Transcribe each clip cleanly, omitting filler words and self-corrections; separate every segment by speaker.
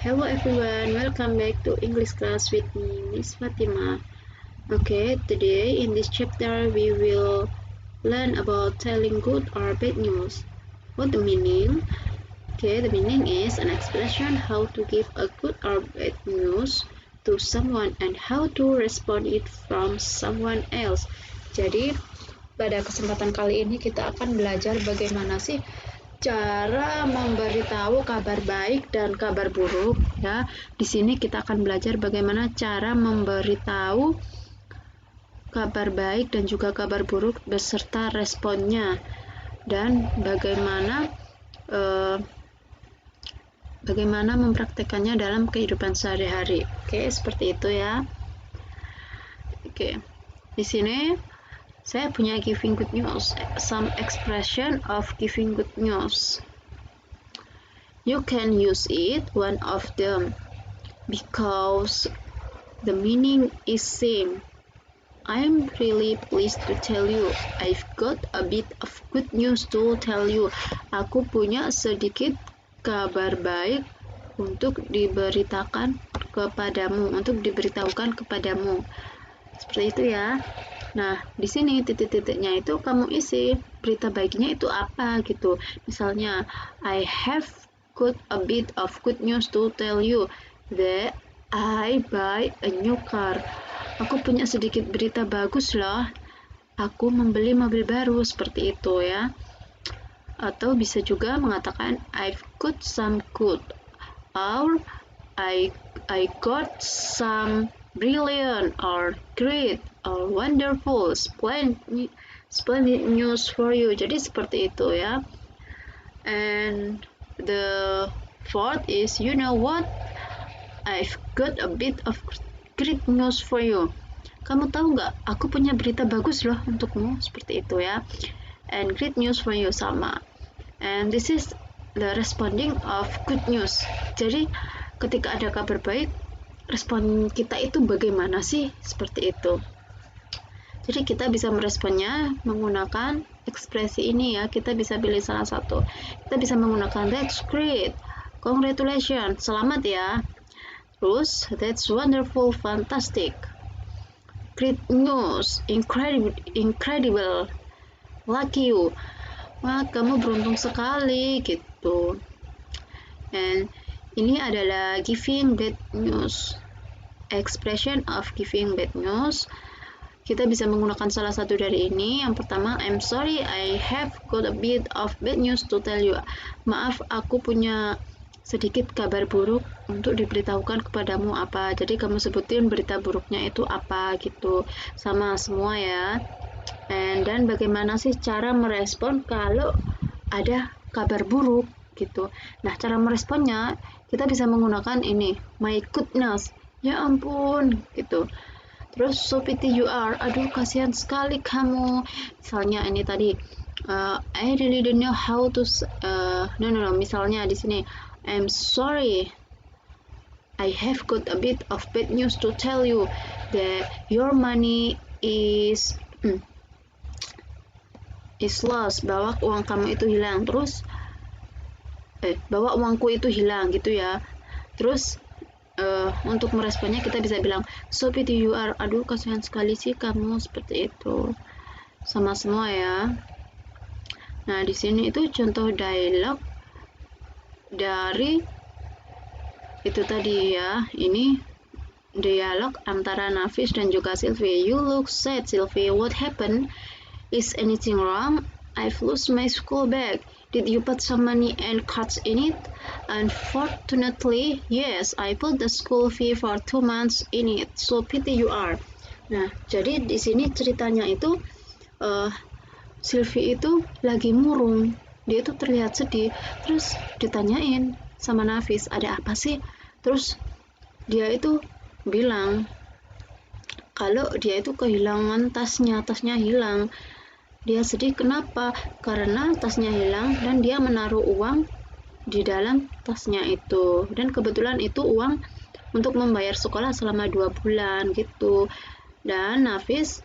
Speaker 1: Hello everyone, welcome back to English class with me, Miss Fatima. Okay, today in this chapter we will learn about telling good or bad news. What the meaning? Okay, the meaning is an expression how to give a good or bad news to someone and how to respond it from someone else. Jadi, pada kesempatan kali ini kita akan belajar bagaimana sih cara memberitahu kabar baik dan kabar buruk ya. Di sini kita akan belajar bagaimana cara memberitahu kabar baik dan juga kabar buruk beserta responnya dan bagaimana mempraktekannya dalam kehidupan sehari-hari. Oke, seperti itu ya. Oke. Di sini saya punya giving good news, some expression of giving good news. You can use it, one of them, because the meaning is same. I'm really pleased to tell you, I've got a bit of good news to tell you. Aku punya sedikit kabar baik untuk diberitahukan kepadamu. Seperti itu ya. Nah, di sini titik-titiknya itu kamu isi berita baiknya itu apa gitu. Misalnya, I have got a bit of good news to tell you that I buy a new car. Aku punya sedikit berita bagus loh. Aku membeli mobil baru, seperti itu ya. Atau bisa juga mengatakan I've got some good, or I got some brilliant or great or wonderful splendid news for you. Jadi seperti itu ya. And the fourth is, you know what, I've got a bit of great news for you. Kamu tahu nggak, aku punya berita bagus loh untukmu, seperti itu ya. And great news for you sama. And this is the responding of good news. Jadi ketika ada kabar baik, respon kita itu bagaimana sih? Seperti itu. Jadi kita bisa meresponnya menggunakan ekspresi ini ya. Kita bisa pilih salah satu. Kita bisa menggunakan that's great, congratulations, selamat ya. Terus that's wonderful, fantastic, great news, incredible, lucky you. Wah, kamu beruntung sekali gitu. And ini adalah giving bad news. Expression of giving bad news. Kita bisa menggunakan salah satu dari ini. Yang pertama, I'm sorry, I have got a bit of bad news to tell you. Maaf, aku punya sedikit kabar buruk untuk diberitahukan kepadamu apa. Jadi kamu sebutin berita buruknya itu apa gitu. Sama semua ya. Dan bagaimana sih cara merespon kalau ada kabar buruk gitu. Nah, cara meresponnya kita bisa menggunakan ini, my goodness, ya ampun gitu. Terus so pity you are, aduh kasihan sekali kamu. Misalnya ini tadi, I really don't know how to misalnya di sini, I'm sorry, I have got a bit of bad news to tell you that your money is lost, bahwa uang kamu itu hilang. Terus bahwa uangku itu hilang gitu ya. Terus untuk meresponnya kita bisa bilang so pity you are, aduh kasihan sekali sih kamu, seperti itu. Sama semua ya. Nah, di sini itu contoh dialog dari itu tadi ya. Ini dialog antara Nafis dan juga Sylvie. You look sad, Sylvie. What happened? Is anything wrong? I've lost my school bag. Did you put some money and cards in it? Unfortunately, yes, I put the school fee for 2 months in it. So pity you are. Nah, jadi di sini ceritanya itu Sylvie itu lagi murung. Dia itu terlihat sedih. Terus ditanyain sama Nafis, ada apa sih? Terus dia itu bilang kalau dia itu kehilangan tasnya hilang. Dia sedih kenapa? Karena tasnya hilang dan dia menaruh uang di dalam tasnya itu. Dan kebetulan itu uang untuk membayar sekolah selama 2 bulan gitu. Dan Nafis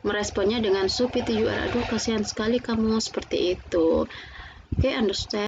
Speaker 1: meresponnya dengan so pity you are, aduh kasihan sekali kamu, seperti itu. Okay, understand?